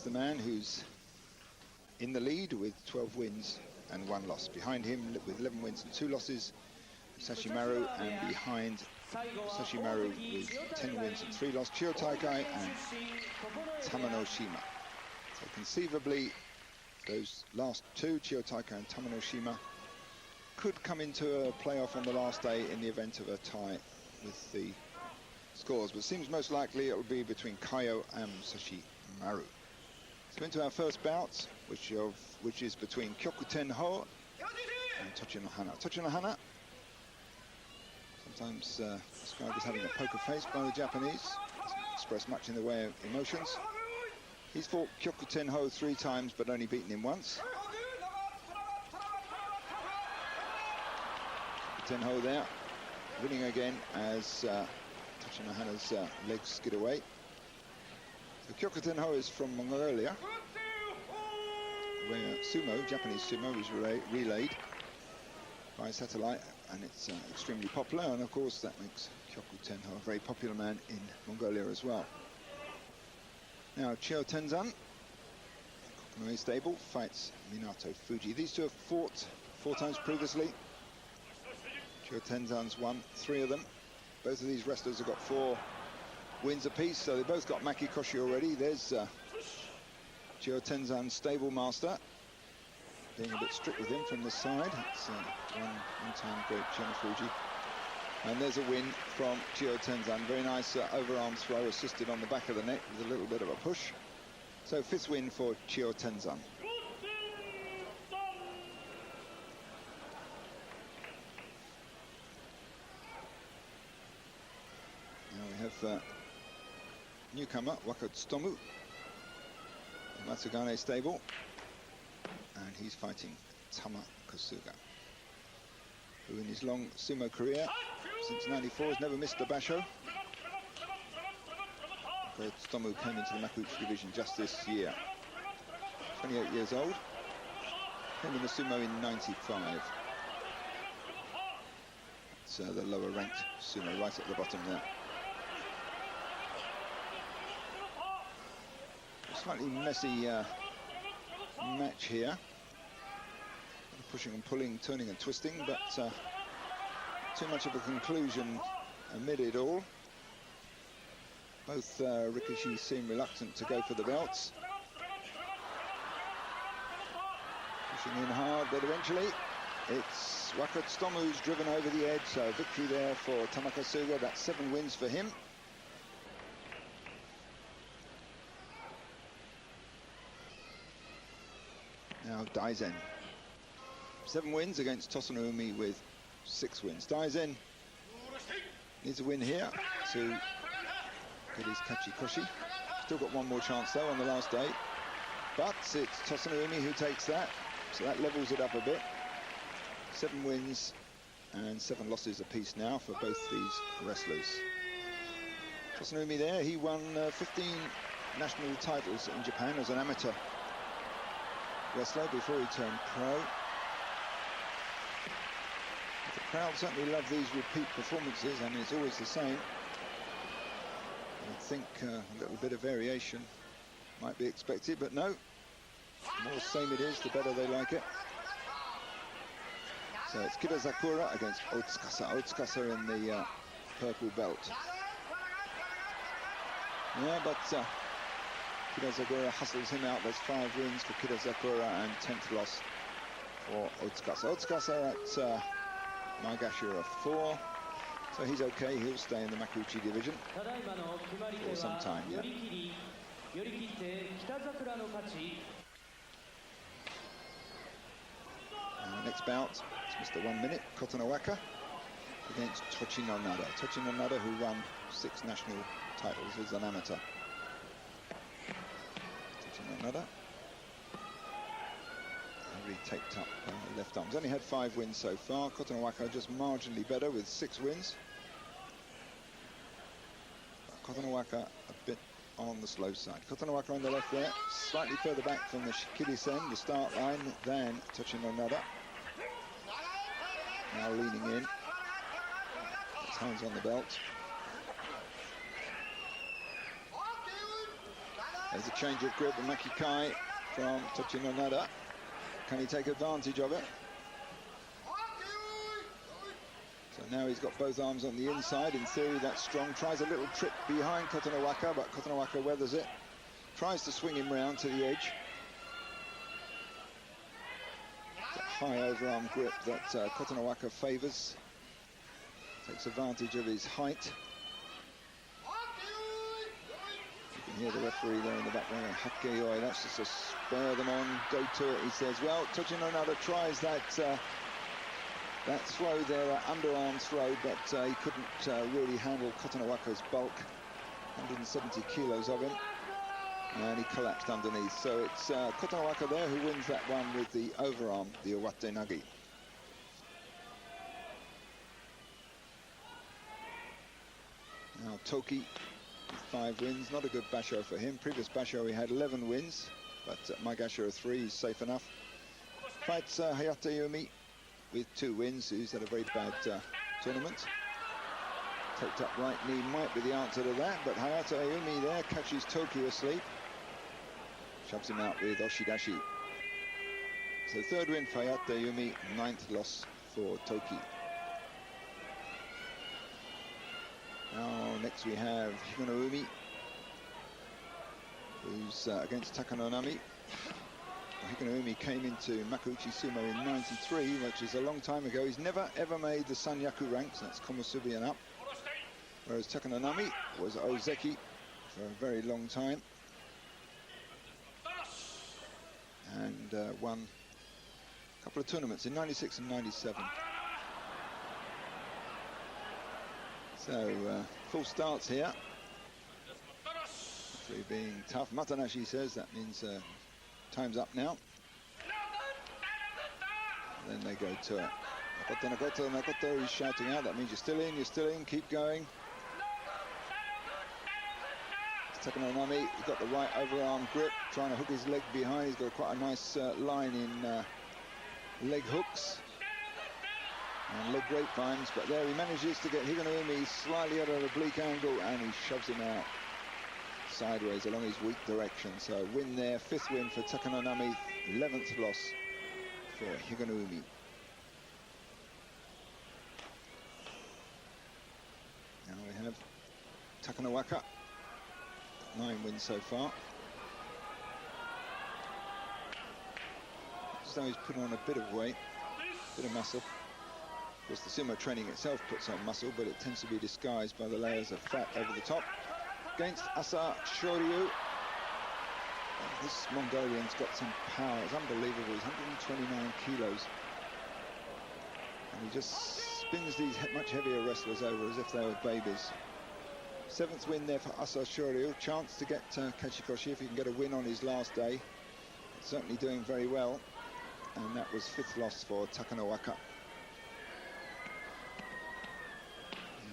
is the man who's in the lead with 12 wins and 1 loss. Behind him with 11 wins and 2 losses, Sashimaru, and behind Sashimaru with 10 wins and 3 losses, Chiyotaikai and Tamanoshima. So conceivably, those last 2, Chiyotaikai and Tamanoshima, could come into a playoff on the last day in the event of a tie with the scores, but it seems most likely it will be between Kaio and Sashimaru. So into our first bout, which is between Kyokutenho and Tochinohana. Tochinohana, sometimes described as having a poker face by the Japanese, doesn't express much in the way of emotions. He's fought Kyokutenho 3 times, but only beaten him once. Kyokutenho there, winning again as Tochinohana's legs skid away. So Kyokutenho is from Mongolia, where sumo, Japanese sumo, was relayed by satellite, and it's extremely popular, and of course that makes Kyokutenho a very popular man in Mongolia as well. Now Chiyotenzan, Kokonoi stable, fights Minatofuji. These two have fought 4 times previously. Chiyotenzan's won 3 of them. Both of these wrestlers have got 4 wins apiece, so they both got Makikoshi already. There's Chiyotenzan's stable master, being a bit strict with him from the side. It's one-time great Chiyotenzan. And there's a win from Chiyotenzan. Very nice overarm throw, assisted on the back of the neck with a little bit of a push. So 5th win for Chiyotenzan. Now we have newcomer Wakatsutomu, Matsugane stable, and he's fighting Tamakasuga, who in his long sumo career since '94 has never missed a basho. Wakatsutomu came into the Makuuchi division just this year. 28 years old, came in the sumo in '95. It's the lower ranked sumo right at the bottom there. Slightly messy match here. Pushing and pulling, turning and twisting, but too much of a conclusion amid it all. Both Rikishi seem reluctant to go for the belts. Pushing in hard, but eventually it's Wakatsutomu who's driven over the edge, so victory there for Tamakasuga. That's 7 wins for him. Now Daizen, 7 wins against Tosanoumi with 6 wins. Daizen needs a win here to get his Kachikoshi. Still got 1 more chance though on the last day, but it's Tosanoumi who takes that, so that levels it up a bit. 7 wins and 7 losses apiece now for both these wrestlers. Tosanoumi there, he won 15 national titles in Japan as an amateur wrestler before he turned pro. The crowd certainly love these repeat performances. I mean, it's always the same. I think a little bit of variation might be expected, but no. The more same it is, the better they like it. So it's Kitazakura against Otsukasa. Otsukasa in the purple belt. Yeah, but Kitazakura hustles him out. There's 5 wins for Kitazakura and 10th loss for Otsukasa. Otsukasa at Nagashira 4, so he's okay. He'll stay in the Makuuchi division for some time, yeah. Next bout, it's Mr. 1 minute, Kotonowaka against Tochinonada. Tochinonada, who won 6 national titles as an amateur. Tochinonada, really taped up left arm. He's only had 5 wins so far. Kotonowaka just marginally better with 6 wins. Kotonowaka a bit on the slow side. Kotonowaka on the left there, slightly further back from the Shikiri-sen, the start line, than Tochinonada. Now leaning in, his hands on the belt. There's a change of grip, and Makikai from Tochinonada. Can he take advantage of it? So now he's got both arms on the inside. In theory, that's strong. Tries a little trip behind Kotonowaka, but Kotonowaka weathers it. Tries to swing him round to the edge. That high overarm grip that Kotonowaka favours. Takes advantage of his height. You can hear the referee there in the background. Hakeyoi, that's just to spur them on, go to it, he says. Well, Tochinonada tries that throw there, that underarm throw, but he couldn't really handle Kotonowaka's bulk. 170 kilos of him. And he collapsed underneath. So it's Kotonowaka there who wins that one with the overarm, the uwatenage. Now Toki, 5 wins, not a good basho for him. Previous basho he had 11 wins, but my gasho 3 is safe enough. Fights Hayateumi with 2 wins, who's had a very bad tournament. Taped up right knee might be the answer to that, but Hayateumi there catches Toki asleep. Shoves him out with oshidashi. So 3rd win for Hayateumi, 9th loss for Toki. Now next we have Higonoumi, who's against Takanonami. Higonoumi came into Makuuchi Sumo in '93, which is a long time ago. He's never ever made the Sanyaku ranks, that's Komusubi and up. Whereas Takanonami was Ozeki for a very long time. And won a couple of tournaments in '96 and '97. So, full starts here. Referee being tough. Matanashi says that means time's up now. And then they go to it. Nagoto, he's shouting out. That means you're still in, keep going. Takanonami, he's got the right overarm grip, trying to hook his leg behind. He's got quite a nice line in leg hooks and leg grapevines, but there he manages to get Higonoumi slightly at an oblique angle, and he shoves him out sideways along his weak direction. So win there, 5th win for Takanonami, 11th loss for Higonoumi. Now we have Takanowaka, 9 wins so far. As though he's putting on a bit of weight, a bit of muscle. Of course, the sumo training itself puts on muscle, but it tends to be disguised by the layers of fat over the top. Against Asashoryu, this Mongolian's got some power. It's unbelievable. He's 129 kilos. And he just spins these much heavier wrestlers over as if they were babies. 7th win there for Asashoryu. Chance to get Kachikoshi if he can get a win on his last day. Certainly doing very well. And that was 5th loss for Takanowaka.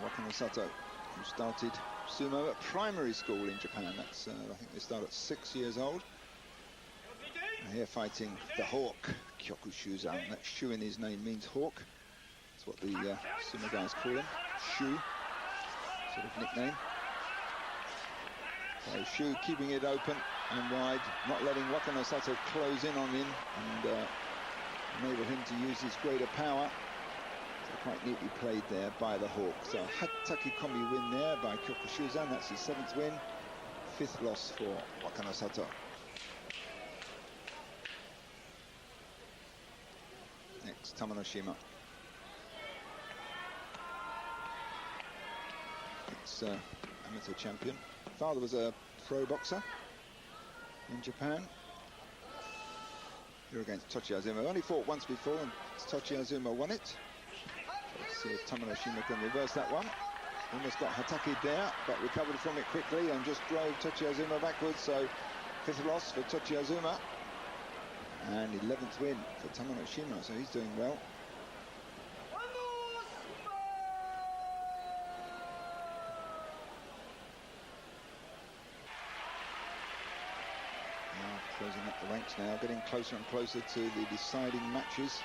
Wakanosato, who started sumo at primary school in Japan. That's I think they start at 6 years old. And here fighting the Hawk, Kyokushuzan. That Shu in his name means hawk. That's what the sumo guys call him. Shu, sort of nickname. So Shu keeping it open and wide, not letting Wakanosato close in on him and enable him to use his greater power. Quite neatly played there by the Hawk. So hatakikomi win there by Kyokushuzan. That's his 7th win. 5th loss for Wakanosato. Next, Tamanoshima. It's amateur champion. Father was a pro boxer in Japan. Here against Tochiazuma. Only fought once before, and Tochiazuma won it. Let's see if Tamanoshima can reverse that one. Almost got Hataki there, but recovered from it quickly and just drove Tochiazuma backwards. So 5th loss for Tochiazuma and 11th win for Tamanoshima. So he's doing well. Now closing up the ranks now, getting closer and closer to the deciding matches.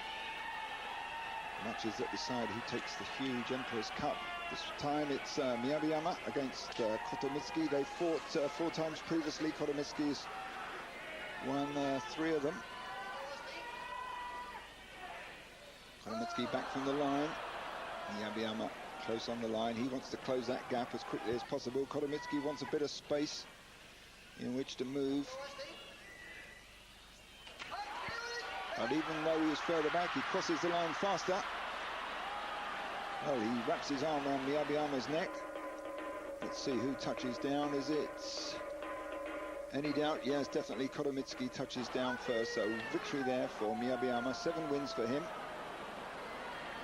Matches that decide who takes the huge Emperor's Cup This time it's Miyabiyama against Kotomitsuki. They fought 4 times previously. Kotomitsuki's won 3 of them. Kotomitsuki back from the line. Miyabiyama close on the line. He wants to close that gap as quickly as possible. Kotomitsuki wants a bit of space in which to move. But even though he was further back, he crosses the line faster. Well, he wraps his arm around Miyabiyama's neck. Let's see who touches down. Is it any doubt? Yes, definitely Kotomitsuki touches down first. So victory there for Miyabiyama. 7 wins for him.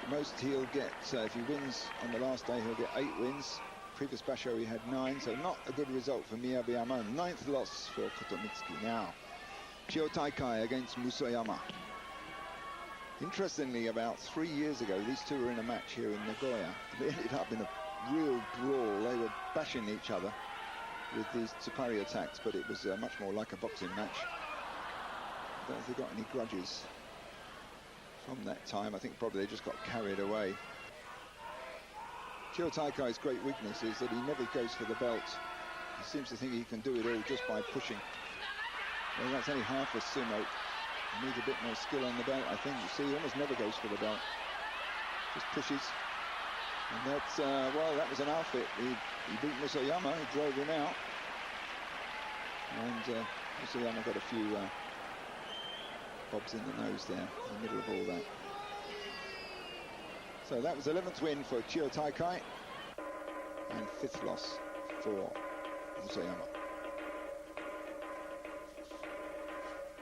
The most he'll get, if he wins on the last day, he'll get 8 wins. Previous basho he had 9, so not a good result for Miyabiyama. 9th loss for Kotomitsuki. Now, Chiyotaikai against Musoyama. Interestingly, about 3 years ago, these two were in a match here in Nagoya. They ended up in a real brawl. They were bashing each other with these tsupari attacks, but it was much more like a boxing match. I don't know if they got any grudges from that time. I think probably they just got carried away. Chiyotaikai's great weakness is that he never goes for the belt. He seems to think he can do it all just by pushing. Well, that's only half a sumo. He needs a bit more skill on the belt, I think. You see, he almost never goes for the belt. Just pushes. And that's, well, that was an outfit. He beat Musoyama, he drove him out. And Musoyama got a few bobs in the nose there, in the middle of all that. So that was 11th win for Chiyotaikai, and 5th loss for Musoyama.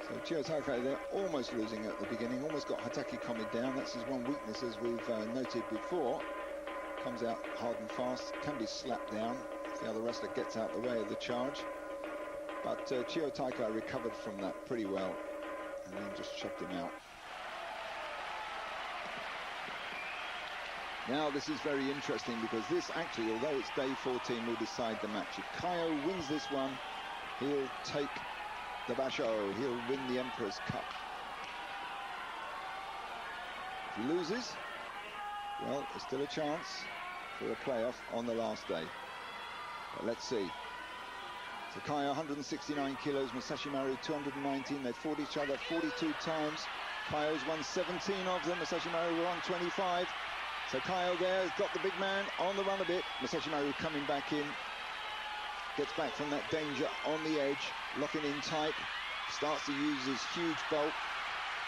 So Chiyotaikai, they're almost losing at the beginning, almost got hatakikomi down. That's his one weakness, as we've noted before. Comes out hard and fast, can be slapped down if the other wrestler gets out the way of the charge. But Chiyotaikai recovered from that pretty well, and then just shoved him out. Now this is very interesting, because this actually, although it's day 14, will decide the match. If Kaio wins this one, he'll take the basho, he'll win the Emperor's Cup. If he loses, well, there's still a chance for a playoff on the last day. But let's see. So Kaio, 169 kilos, Masashi Maru, 219. They fought each other 42 times. Kaio's won 17 of them, Masashi Maru won 25. So Kaio there has got the big man on the run a bit. Masashi Maru coming back in. Gets back from that danger on the edge, locking in tight. Starts to use his huge bulk.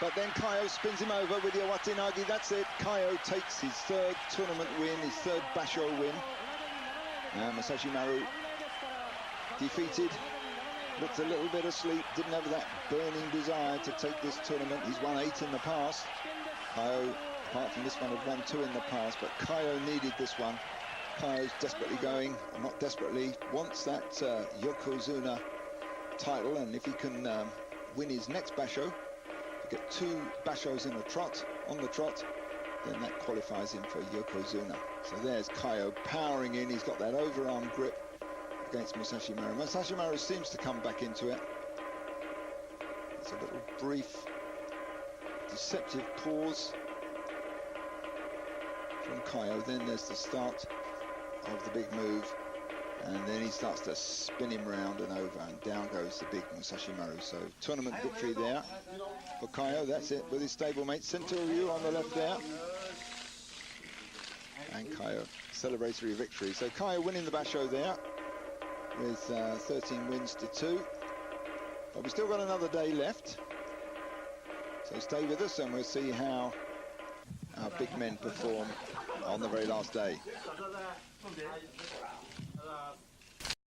But then Kaio spins him over with the uwatenage. That's it. Kaio takes his 3rd tournament win, his 3rd basho win. Masashi Maru defeated. Looked a little bit asleep. Didn't have that burning desire to take this tournament. He's won 8 in the past. Kaio, apart from this one, had won 2 in the past. But Kaio needed this one. Kaio's desperately going, or not desperately, wants that Yokozuna title. And if he can win his next basho, get 2 bashos in a trot, on the trot, then that qualifies him for Yokozuna. So there's Kaio powering in. He's got that overarm grip against Masashi Maru. Masashi Maru seems to come back into it. It's a little brief, deceptive pause from Kaio. Then there's the start of the big move. And then he starts to spin him round and over, and down goes the big Masashi Maru. So tournament victory there for Kaio. That's it, with his stablemate Sentoryu on the left there. And Kaio, celebratory victory. So Kaio winning the basho there with 13 wins to 2. But we've still got another day left. So stay with us and we'll see how our big men perform on the very last day.